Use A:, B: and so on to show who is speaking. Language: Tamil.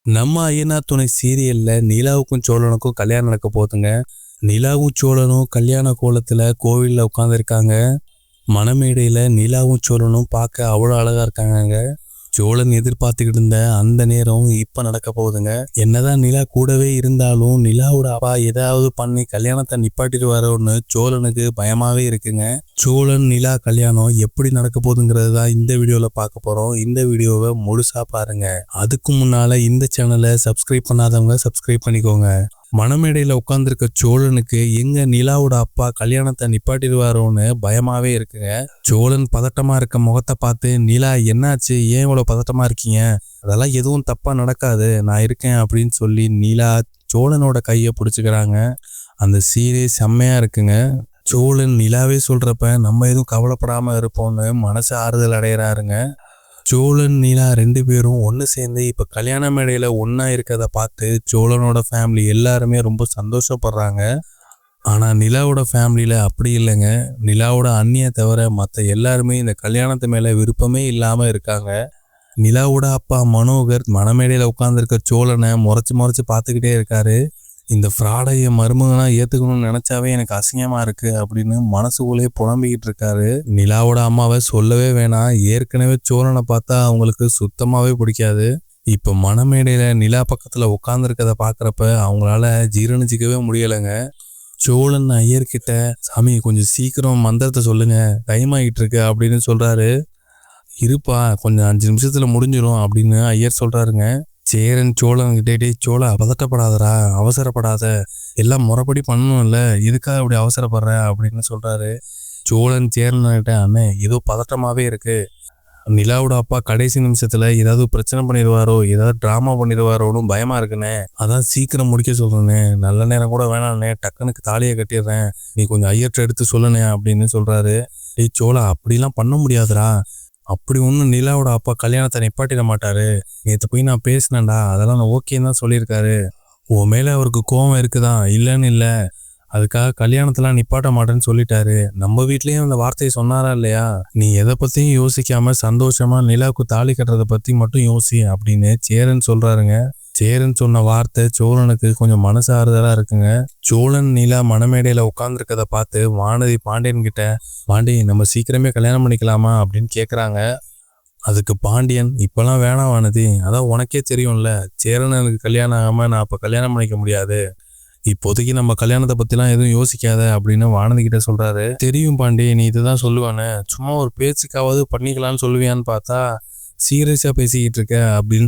A: நம்ம ஐயனார் துணை சீரியல்ல நிலாவுக்கும் சோழனுக்கும் கல்யாணம் நடக்க போகுதுங்க. நிலாவும் சோழனும் கல்யாண கோலத்துல கோவில்ல உட்காந்துருக்காங்க. மணமேடையில நிலாவும் சோழனும் பார்க்க அவ்வளோ அழகா இருக்காங்க. சோழன் எதிர்பார்த்துக்கிட்டு இருந்த அந்த நேரம் இப்ப நடக்க போகுதுங்க. என்னதான் நிலா கூடவே இருந்தாலும் நிலாவோட அப்பா ஏதாவது பண்ணி கல்யாணத்தை நிப்பாட்டிடுவாரோன்னு சோழனுக்கு பயமாவே இருக்குங்க. சோழன் நிலா கல்யாணம் எப்படி நடக்க போகுதுங்கிறது தான் இந்த வீடியோல பார்க்க போறோம். இந்த வீடியோவை முழுசா பாருங்க. அதுக்கு முன்னால இந்த சேனலை சப்ஸ்கிரைப் பண்ணாதவங்க சப்ஸ்கிரைப் பண்ணிக்கோங்க. மணமேடையில உட்கார்ந்துருக்க சோழனுக்கு எங்க நிலாவோட அப்பா கல்யாணத்தை நிப்பாட்டிடுவாரோன்னு பயமாவே இருக்குங்க. சோழன் பதட்டமா இருக்க முகத்தை பார்த்து, நிலா என்னாச்சு, ஏன் இவ்வளவு பதட்டமா இருக்கீங்க, அதெல்லாம் எதுவும் தப்பா நடக்காது, நான் இருக்கேன் அப்படின்னு சொல்லி நிலா சோழனோட கையை பிடிச்சுக்கிறாங்க. அந்த சீரே செம்மையா இருக்குங்க. சோழன் நிலாவே சொல்றப்ப நம்ம எதுவும் கவலைப்படாம இருப்போம்னு மனசு ஆறுதல் அடைகிறாருங்க. சோழன் நிலா ரெண்டு பேரும் ஒன்று சேர்ந்து இப்போ கல்யாண மேடையில் ஒன்றா இருக்கிறத பார்த்து சோழனோட ஃபேமிலி எல்லாருமே ரொம்ப சந்தோஷப்படுறாங்க. ஆனால் நிலாவோட ஃபேமிலியில் அப்படி இல்லைங்க. நிலாவோட அண்ணியை தவிர மற்ற எல்லாருமே இந்த கல்யாணத்து மேலே விருப்பமே இல்லாமல் இருக்காங்க. நிலாவோட அப்பா மனோகர் மணமேடையில் உட்காந்துருக்க சோழனை முறைச்சு பார்த்துக்கிட்டே இருக்காரு. இந்த ஃப்ராடை என் மருமகனா ஏற்றுக்கணும்னு நினச்சாவே எனக்கு அசிங்கமாக இருக்குது அப்படின்னு மனசுக்குள்ளே புலம்பிக்கிட்டு இருக்காரு. நிலாவோட அம்மாவை சொல்லவே வேணாம், ஏற்கனவே சோழனை பார்த்தா அவங்களுக்கு சுத்தமாகவே பிடிக்காது. இப்போ மணமேடையில் நிலா பக்கத்தில் உட்காந்துருக்கதை பார்க்குறப்ப அவங்களால ஜீரணிச்சிக்கவே முடியலைங்க. சோழன் ஐயர்கிட்ட, சாமி கொஞ்சம் சீக்கிரம் மந்திரத்தை சொல்லுங்க, டைம் ஆகிட்டு இருக்கு அப்படின்னு சொல்கிறாரு. இருப்பா, கொஞ்சம் 5 நிமிஷத்தில் முடிஞ்சிடும் அப்படின்னு ஐயர் சொல்கிறாருங்க. சேரன் சோழன்கிட்டே, சோழா பதட்டப்படாதரா, அவசரப்படாத, எல்லாம் முறைப்படி பண்ணணும்ல, எதுக்காக அப்படி அவசரப்படுற அப்படின்னு சொல்றாரு. சோழன் சேரன்கிட்ட, அண்ணே ஏதோ பதட்டமாவே இருக்கு, நிலாவோட அப்பா கடைசி நிமிஷத்துல ஏதாவது பிரச்சனை பண்ணிடுவாரோ, ஏதாவது டிராமா பண்ணிடுவாரோன்னு பயமா இருக்குண்ணே, அதான் சீக்கிரம் முடிக்க சொல்றேண்ணே, நல்ல நேரம் கூட வேணாண்ணே, டக்குனுக்கு தாலியை கட்டிடுறேன், நீ கொஞ்சம் ஐயர்கிட்ட எடுத்து சொல்லுண்ணே அப்படின்னு சொல்றாரு. ஏய் சோழா, அப்படிலாம் பண்ண முடியாதுரா, அப்படி ஒன்றும் நிலாவோட அப்பா கல்யாணத்தை நிப்பாட்டிட மாட்டாரு, நேற்று போய் நான் பேசினேன்டா, அதெல்லாம் நான் ஓகேன்னு தான் சொல்லியிருக்காரு, உன் மேலே அவருக்கு கோவம் இருக்குதான், இல்லைன்னு இல்லை, அதுக்காக கல்யாணத்தெல்லாம் நிப்பாட்ட மாட்டேன்னு சொல்லிட்டாரு, நம்ம வீட்லேயும் அந்த வார்த்தையை சொன்னாரா இல்லையா, நீ எதை பற்றியும் யோசிக்காம சந்தோஷமா நிலாவுக்கு தாலி கட்டுறதை பற்றி மட்டும் யோசி அப்படின்னு சேரன் சொல்கிறாருங்க. சேரன் சொன்ன வார்த்தை சோழனுக்கு கொஞ்சம் மனசு ஆறுதலா இருக்குங்க. சோழன் நிலா மணமேடையில உட்காந்துருக்கத பார்த்து வானதி பாண்டியன் கிட்ட, பாண்டி நம்ம சீக்கிரமே கல்யாணம் பண்ணிக்கலாமா அப்படின்னு கேட்குறாங்க. அதுக்கு பாண்டியன், இப்பெல்லாம் வேணாம் வானதி, அதான் உனக்கே தெரியும்ல, சேரனுக்கு கல்யாணம் ஆகாம நான் அப்போ கல்யாணம் பண்ணிக்க முடியாது, இப்போதைக்கு நம்ம கல்யாணத்தை பற்றிலாம் எதுவும் யோசிக்காத அப்படின்னு வானதி கிட்ட சொல்றாரு. தெரியும் பாண்டி, நீ இதுதான் சொல்லுவானே, சும்மா ஒரு பேச்சுக்காவது பண்ணிக்கலான்னு சொல்லுவியான்னு பார்த்தா சீரியஸா பேசிக்கிட்டு இருக்க அப்படின்னு